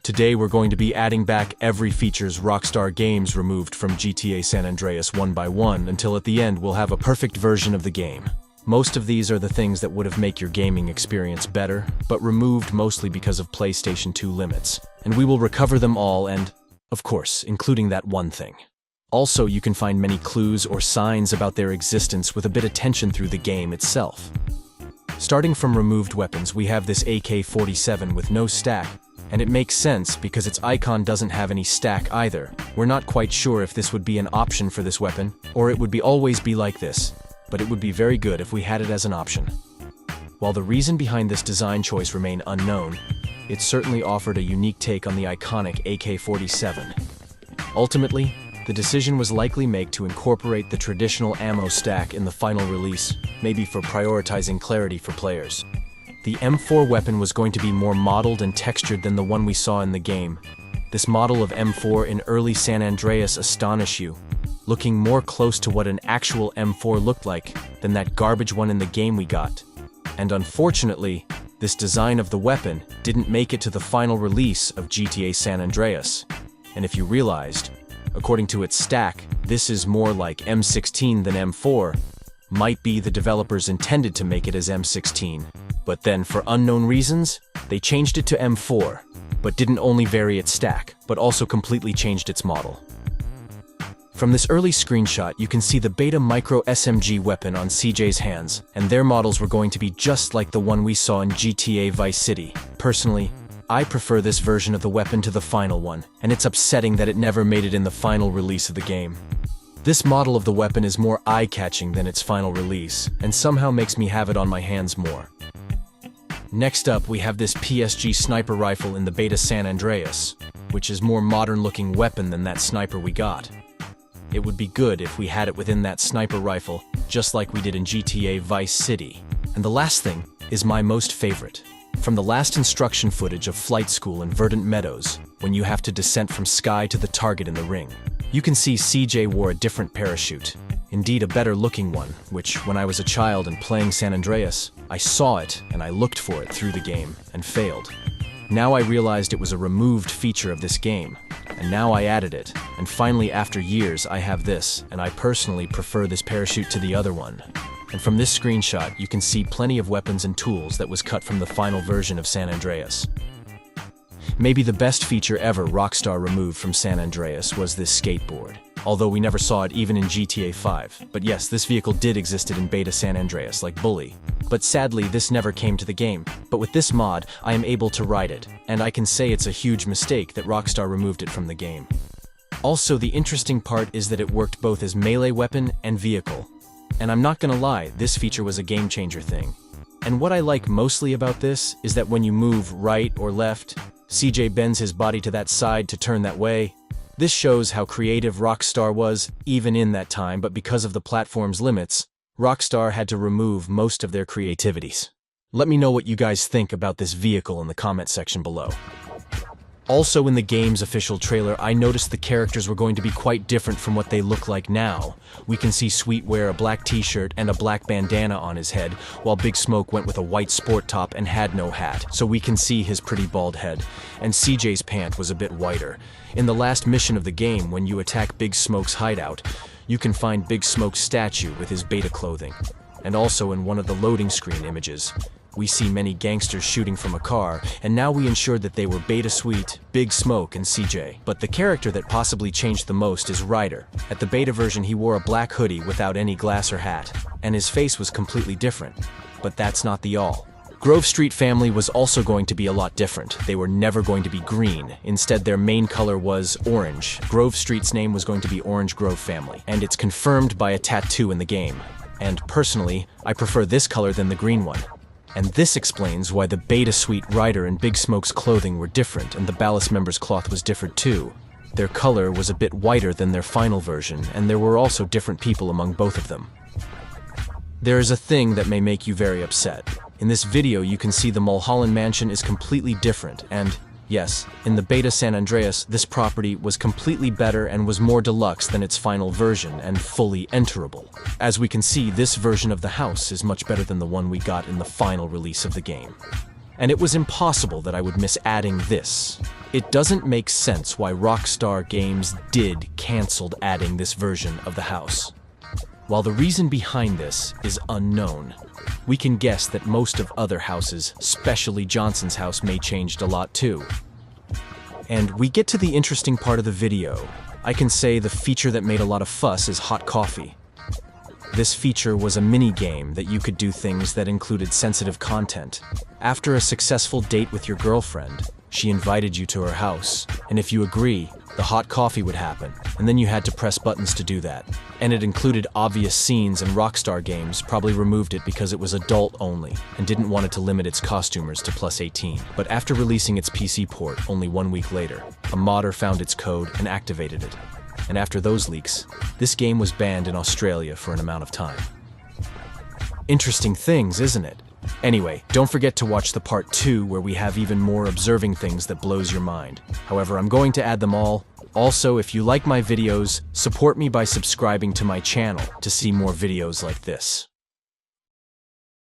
Today we're going to be adding back every features Rockstar Games removed from GTA San Andreas one by one until at the end we'll have a perfect version of the game. Most of these are the things that would have made your gaming experience better, but removed mostly because of PlayStation 2 limits. And we will recover them all and, of course, including that one thing. Also, you can find many clues or signs about their existence with a bit of attention through the game itself. Starting from removed weapons, we have this AK-47 with no stack, and it makes sense because its icon doesn't have any stack either. We're not quite sure if this would be an option for this weapon, or it would always be like this, but it would be very good if we had it as an option. While the reason behind this design choice remained unknown, it certainly offered a unique take on the iconic AK-47. Ultimately, the decision was likely made to incorporate the traditional ammo stack in the final release, maybe for prioritizing clarity for players. The M4 weapon was going to be more modeled and textured than the one we saw in the game. This model of M4 in early San Andreas astonished you, looking more close to what an actual M4 looked like than that garbage one in the game we got. And unfortunately, this design of the weapon didn't make it to the final release of GTA San Andreas. And if you realized, according to its stack, this is more like M16 than M4, might be the developers intended to make it as M16. But then, for unknown reasons, they changed it to M4, but didn't only vary its stack, but also completely changed its model. From this early screenshot, you can see the Beta Micro SMG weapon on CJ's hands, and their models were going to be just like the one we saw in GTA Vice City. Personally, I prefer this version of the weapon to the final one, and it's upsetting that it never made it in the final release of the game. This model of the weapon is more eye-catching than its final release, and somehow makes me have it on my hands more. Next up, we have this PSG sniper rifle in the Beta San Andreas, which is more modern-looking weapon than that sniper we got. It would be good if we had it within that sniper rifle, just like we did in GTA Vice City. And the last thing is my most favorite. From the last instruction footage of Flight School in Verdant Meadows, when you have to descent from sky to the target in the ring, you can see CJ wore a different parachute. Indeed, a better-looking one, which, when I was a child and playing San Andreas, I saw it and I looked for it through the game and failed. Now I realized it was a removed feature of this game, and now I added it, and finally after years I have this, and I personally prefer this parachute to the other one. And from this screenshot, you can see plenty of weapons and tools that was cut from the final version of San Andreas. Maybe the best feature ever Rockstar removed from San Andreas was this skateboard, although we never saw it even in GTA 5. But yes, this vehicle did exist in Beta San Andreas, like Bully. But sadly, this never came to the game. But with this mod, I am able to ride it, and I can say it's a huge mistake that Rockstar removed it from the game. Also, the interesting part is that it worked both as melee weapon and vehicle. And I'm not gonna lie, this feature was a game-changer thing. And what I like mostly about this is that when you move right or left, CJ bends his body to that side to turn that way. This shows how creative Rockstar was, even in that time, but because of the platform's limits, Rockstar had to remove most of their creativities. Let me know what you guys think about this vehicle in the comment section below. Also in the game's official trailer, I noticed the characters were going to be quite different from what they look like now. We can see Sweet wear a black t-shirt and a black bandana on his head, while Big Smoke went with a white sport top and had no hat, so we can see his pretty bald head. And CJ's pant was a bit whiter. In the last mission of the game, when you attack Big Smoke's hideout, you can find Big Smoke's statue with his beta clothing. And also in one of the loading screen images, we see many gangsters shooting from a car, and now we ensured that they were Beta Sweet, Big Smoke, and CJ. But the character that possibly changed the most is Ryder. At the beta version, he wore a black hoodie without any glass or hat, and his face was completely different. But that's not the all. Grove Street family was also going to be a lot different. They were never going to be green. Instead, their main color was orange. Grove Street's name was going to be Orange Grove Family, and it's confirmed by a tattoo in the game. And personally, I prefer this color than the green one. And this explains why the Beta Sweet Ryder and Big Smoke's clothing were different, and the Ballast members' cloth was different too. Their color was a bit whiter than their final version, and there were also different people among both of them. There is a thing that may make you very upset. In this video, you can see the Mullholland Mansion is completely different, and yes, in the Beta San Andreas, this property was completely better and was more deluxe than its final version and fully enterable. As we can see, this version of the house is much better than the one we got in the final release of the game. And it was impossible that I would miss adding this. It doesn't make sense why Rockstar Games did canceled adding this version of the house. While the reason behind this is unknown, we can guess that most of other houses, especially Johnson's house, may changed a lot too. And we get to the interesting part of the video. I can say the feature that made a lot of fuss is hot coffee. This feature was a mini-game that you could do things that included sensitive content. After a successful date with your girlfriend, she invited you to her house, and if you agree, the hot coffee would happen, and then you had to press buttons to do that. And it included obvious scenes, and Rockstar Games probably removed it because it was adult only and didn't want it to limit its costumers to +18. But after releasing its PC port only 1 week later, a modder found its code and activated it. And after those leaks, this game was banned in Australia for an amount of time. Interesting things, isn't it? Anyway, don't forget to watch the part 2 where we have even more observing things that blows your mind. However, I'm going to add them all. Also, if you like my videos, support me by subscribing to my channel to see more videos like this.